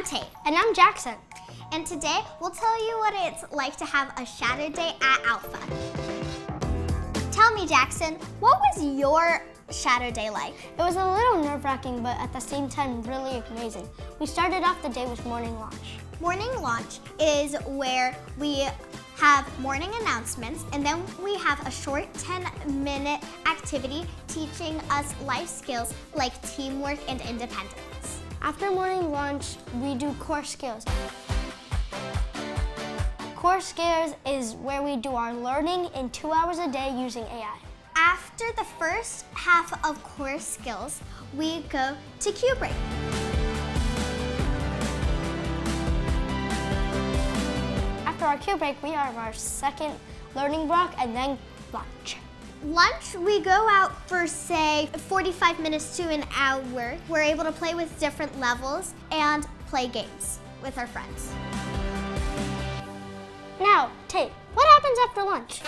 I'm Tate. And I'm Jackson. And today we'll tell you what it's like to have a shadow day at Alpha. Tell me, Jackson, what was your shadow day like? It was a little nerve-wracking, but at the same time really amazing. We started off the day with morning launch. Morning launch is where we have morning announcements, and then we have a short 10-minute activity teaching us life skills like teamwork and independence. After morning launch, we do core skills. Core skills is where we do our learning in 2 hours a day using AI. After the first half of core skills, we go to Q break. After our Q break, we have our second learning block and then lunch. Lunch, we go out for, say, 45 minutes to an hour. We're able to play with different levels and play games with our friends. Now, Tate, what happens after lunch?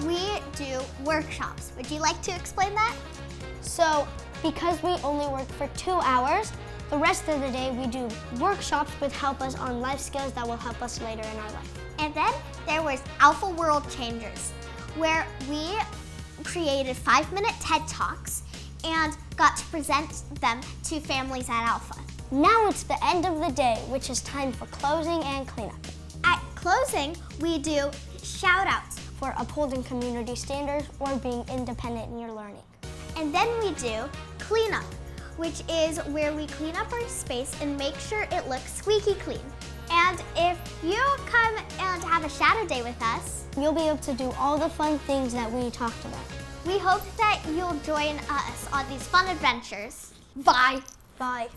We do workshops. Would you like to explain that? So, because we only work for 2 hours, the rest of the day we do workshops which help us on life skills that will help us later in our life. And then there was Alpha World Changers, where we created 5-minute TED Talks and got to present them to families at Alpha. Now it's the end of the day, which is time for closing and cleanup. At closing, we do shout-outs For upholding community standards or being independent in your learning. And then we do cleanup, which is where we clean up our space and make sure it looks squeaky clean. And if you come and have a shadow day with us, You'll be able to do all the fun things that we talked about. we hope that you'll join us on these fun adventures. Bye. Bye.